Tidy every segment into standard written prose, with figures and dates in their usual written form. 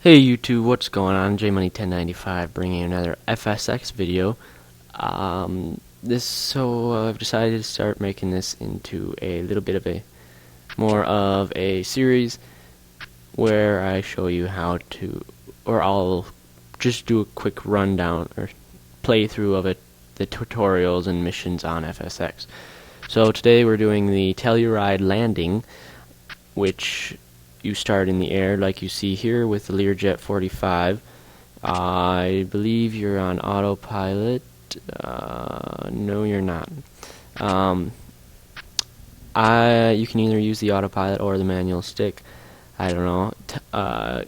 Hey YouTube, what's going on? JMoney1095 bringing another FSX video. I've decided to start making this into a little bit of a more of a series where I show you how to, or I'll just do a quick rundown or playthrough of the tutorials and missions on FSX. So today we're doing the Telluride landing, which you start in the air like you see here with the Learjet 45. I believe you're on autopilot. No, you're not. You can either use the autopilot or the manual stick. I don't know.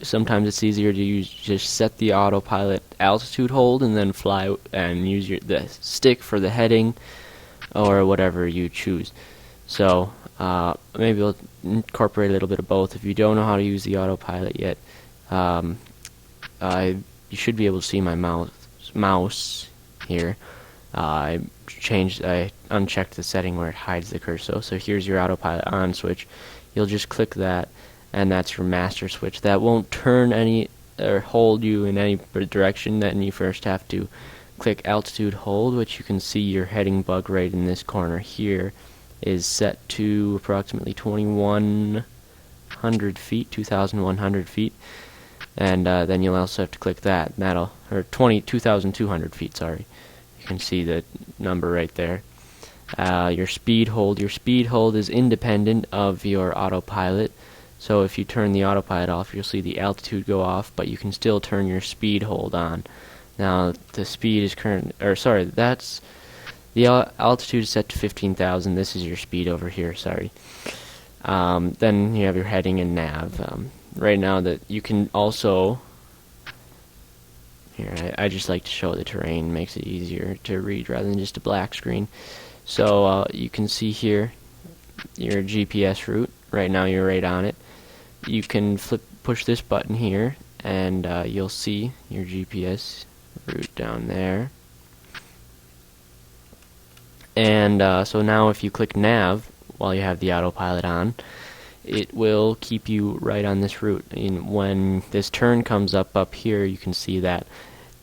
Sometimes it's easier to just set the autopilot altitude hold and then fly and use the stick for the heading or whatever you choose. So maybe we'll incorporate a little bit of both. If you don't know how to use the autopilot yet, you should be able to see my mouse here. I unchecked the setting where it hides the cursor. So here's your autopilot on switch. You'll just click that, and that's your master switch. That won't turn any or hold you in any direction. Then you first have to click altitude hold, which you can see your heading bug right in this corner here is set to approximately 2,100 feet, 2,100 feet, and then you'll also have to click that. Or 2,200 feet. Sorry, you can see the number right there. Your speed hold. Your speed hold is independent of your autopilot. So if you turn the autopilot off, you'll see the altitude go off, but you can still turn your speed hold on. Now the speed is the altitude is set to 15,000. This is your speed over here, sorry. Then you have your heading and nav. Right now that you can also, here I just like to show the terrain, makes it easier to read rather than just a black screen. So you can see here your GPS route. Right now you're right on it. You can push this button here and you'll see your GPS route down there. And so now if you click nav while you have the autopilot on, it will keep you right on this route. And when this turn comes up here, you can see that,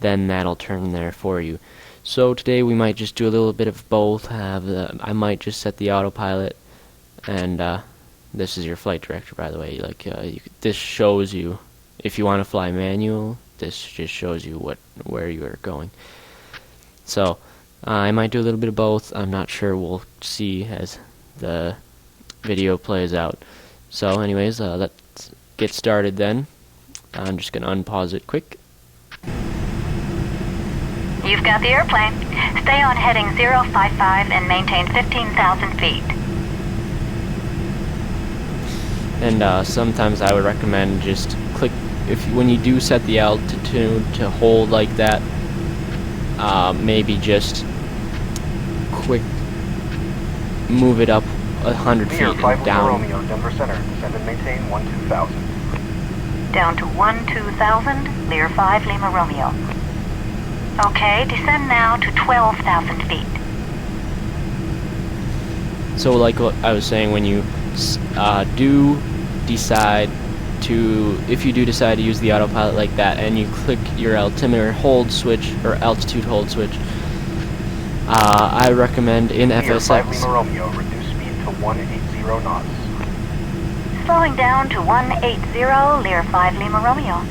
then that'll turn there for you. So today we might just do a little bit of both. I might just set the autopilot, and this is your flight director, by the way. This shows you if you want to fly manual. This just shows you where you are going. So I might do a little bit of both. I'm not sure. We'll see as the video plays out. So anyways, let's get started then. I'm just going to unpause it quick. You've got the airplane. Stay on heading 055 and maintain 15,000 feet. And sometimes I would recommend just click, when you do set the altitude to hold like that, maybe just quick move it up 100 feet and down. Romeo, Denver Center, descend and maintain 12,000. Down to 12,000, Lear 5 Lima Romeo. Okay, descend now to 12,000 feet. So like what I was saying, when you if you do decide to use the autopilot like that and you click your altimeter hold switch or altitude hold switch, I recommend in FSX. Lima Romeo, reduce speed to 180 knots. Slowing down to 180, Lear 5 Lima Romeo.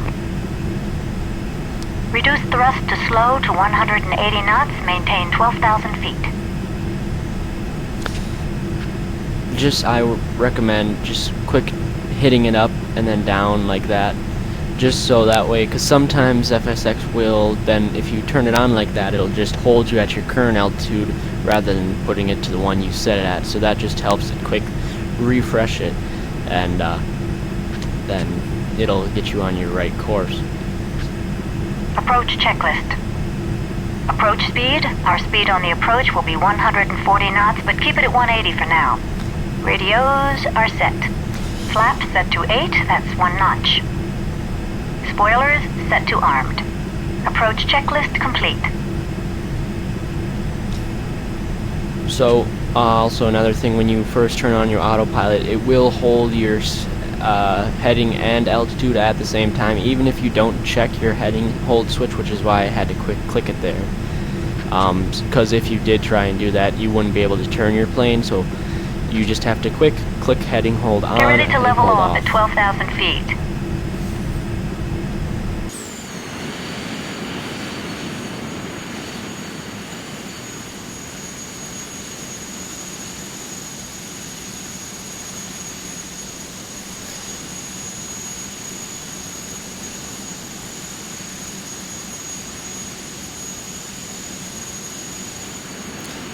Reduce thrust to slow to 180 knots, maintain 12,000 feet. I recommend just quick hitting it up and then down like that, just so that way, because sometimes FSX will then, if you turn it on like that, it'll just hold you at your current altitude rather than putting it to the one you set it at. So that just helps it quick refresh it, and then it'll get you on your right course. Approach checklist. Approach speed. Our speed on the approach will be 140 knots, but keep it at 180 for now. Radios are set. Flaps set to 8, that's 1 notch. Spoilers set to armed. Approach checklist complete. So also another thing, when you first turn on your autopilot, it will hold your heading and altitude at the same time, even if you don't check your heading hold switch, which is why I had to click it there. Because if you did try and do that, you wouldn't be able to turn your plane, so you just have to click heading hold on. Get ready to and level hold off off at 12,000 feet.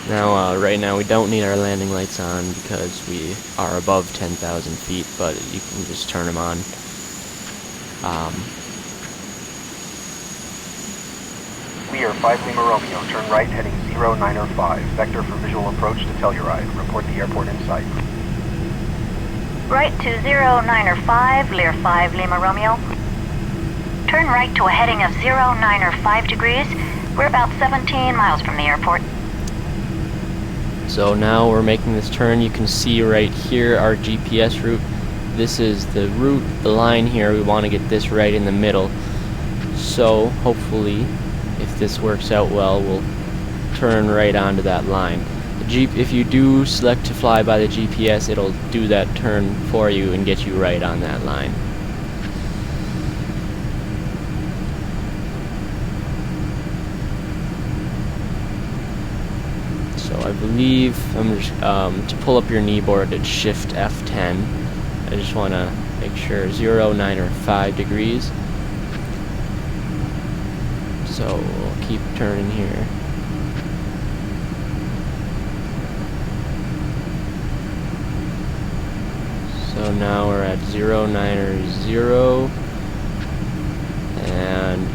Now, right now we don't need our landing lights on because we are above 10,000 feet, but you can just turn them on. Clear 5 Lima Romeo, turn right heading 0905, vector for visual approach to Telluride. Report the airport in sight. Right to 0905, Lear 5 Lima Romeo. Turn right to a heading of 0905 degrees. We're about 17 miles from the airport. So now we're making this turn. You can see right here our GPS route. This is the route, the line here. We want to get this right in the middle. So hopefully, if this works out well, we'll turn right onto that line. If you do select to fly by the GPS, it'll do that turn for you and get you right on that line. So I believe I'm just to pull up your kneeboard, it's Shift F10. I just want to make sure 09 or 5 degrees. So we'll keep turning here. So now we're at 09 or 0 and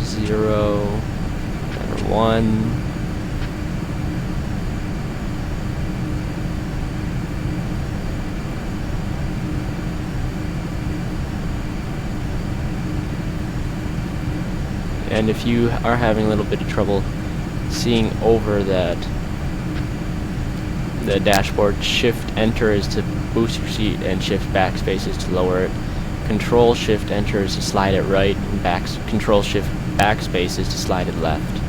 0 and 1. And if you are having a little bit of trouble seeing over that, the dashboard, Shift Enter is to boost your seat and Shift Backspace is to lower it. Control Shift Enter is to slide it right, and Control Shift Backspace is to slide it left.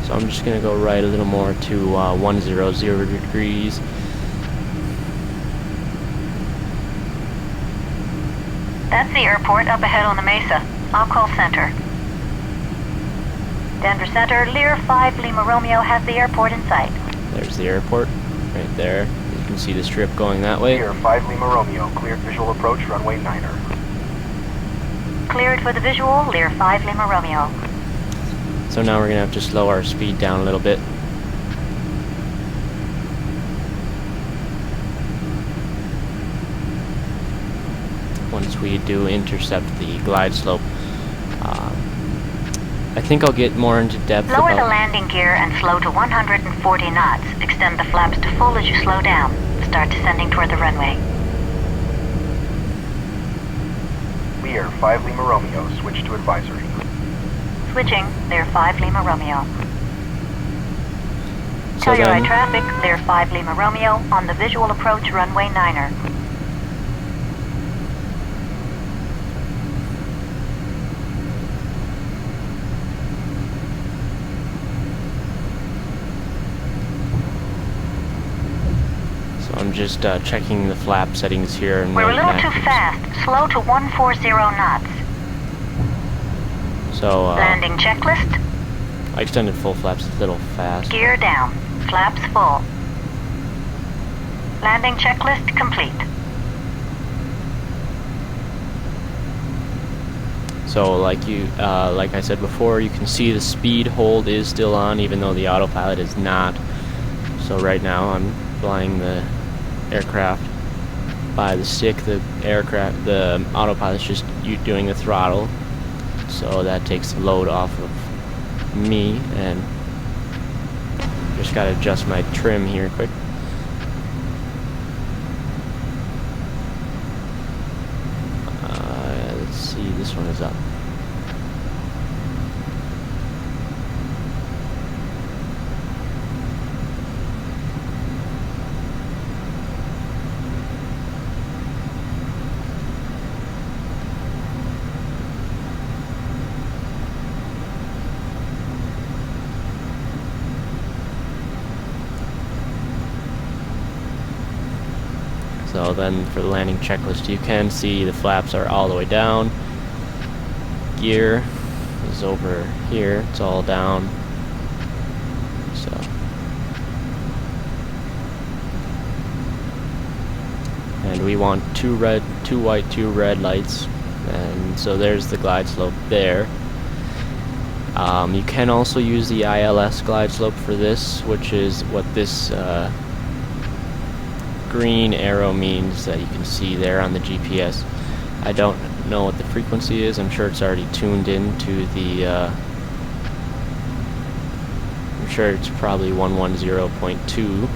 So I'm just going to go right a little more to 100 degrees. That's the airport up ahead on the mesa. I'll call center. Denver Center, Lear 5 Lima Romeo has the airport in sight. There's the airport, right there. You can see the strip going that way. Clear 5 Lima Romeo, cleared visual approach, runway 9er. Cleared for the visual, Lear 5 Lima Romeo. So now we're going to have to slow our speed down a little bit. Once we do intercept the glide slope. I think I'll get more into depth Lower about the landing gear and slow to 140 knots. Extend the flaps to full as you slow down. Start descending toward the runway. Lear 5 Lima Romeo, switch to advisory. Switching, Lear 5 Lima Romeo. So Telluride then, traffic, Lear 5 Lima Romeo on the visual approach runway 9er. so I'm just checking the flap settings here. And We're a little noting too that. fast. Slow to 140 knots. So Landing checklist. I extended full flaps a little fast. Gear down. Flaps full. Landing checklist complete. So like I said before, you can see the speed hold is still on, even though the autopilot is not. So right now I'm flying the aircraft by the stick. The autopilot's just doing the throttle. So that takes the load off of me, and just gotta adjust my trim here quick. Let's see, this one is up. So then for the landing checklist, you can see the flaps are all the way down. Gear is over here, it's all down. So and we want two white, two red lights, and so there's the glide slope there. You can also use the ILS glide slope for this, which is what this green arrow means that you can see there on the GPS. I don't know what the frequency is. I'm sure it's already tuned in to the I'm sure it's probably 110.2,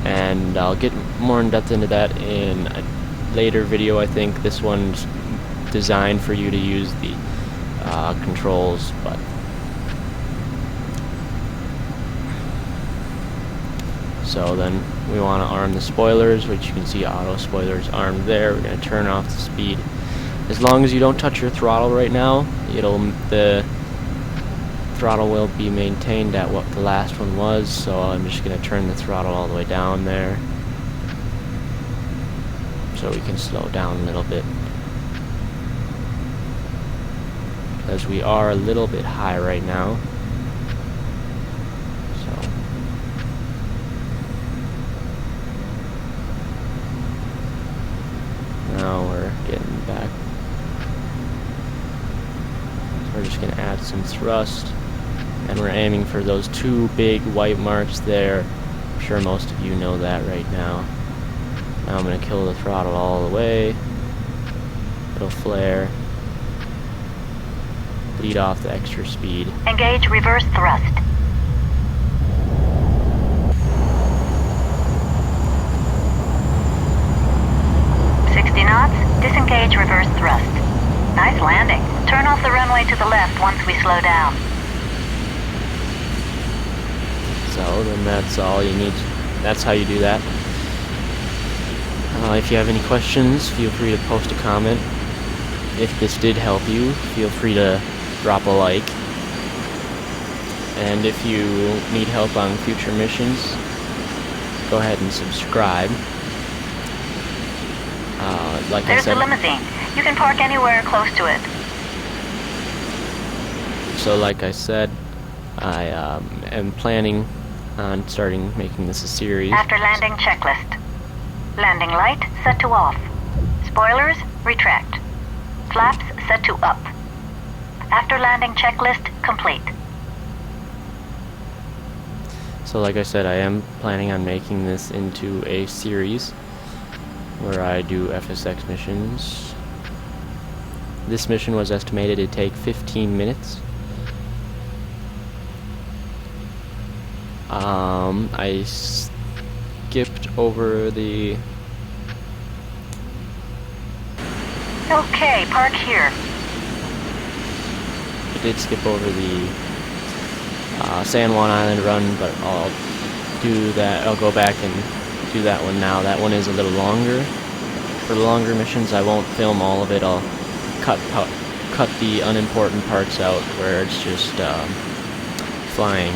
and I'll get more in depth into that in a later video. I think this one's designed for you to use the controls, but so then we want to arm the spoilers, which you can see auto spoilers armed there. We're going to turn off the speed. As long as you don't touch your throttle right now, the throttle will be maintained at what the last one was, so I'm just going to turn the throttle all the way down there so we can slow down a little bit, because we are a little bit high right now. Now we're getting back. So we're just going to add some thrust, and we're aiming for those two big white marks there. I'm sure most of you know that right now. Now I'm going to kill the throttle all the way. It'll flare. Bleed off the extra speed. Engage reverse thrust. Knots, disengage reverse thrust. Nice landing. Turn off the runway to the left once we slow down. So then that's all you need. That's how you do that. If you have any questions, feel free to post a comment. If this did help you, feel free to drop a like. And if you need help on future missions, go ahead and subscribe. Like There's I said, the limousine. You can park anywhere close to it. So like I said, I am planning on making this a series. After landing checklist. Landing light set to off. Spoilers retract. Flaps set to up. After landing checklist complete. So like I said, I am planning on making this into a series where I do FSX missions. This mission was estimated to take 15 minutes. I skipped over the... Okay, park here. I did skip over the San Juan Island run, but I'll do that. I'll go back and do that one now. That one is a little longer. For the longer missions, I won't film all of it. I'll cut the unimportant parts out where it's just flying.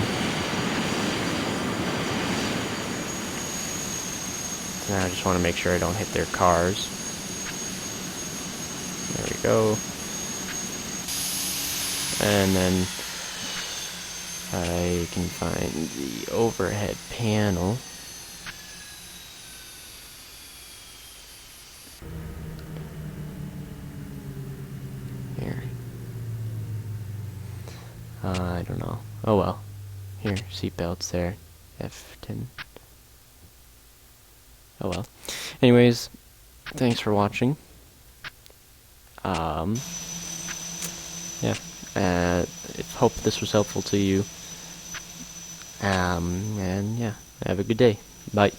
And I just want to make sure I don't hit their cars. There we go. And then I can find the overhead panel. Here. I don't know. Oh well. Here, seatbelts there. F10. Oh well. Anyways, thanks for watching. Yeah. Hope this was helpful to you. And yeah, have a good day. Bye.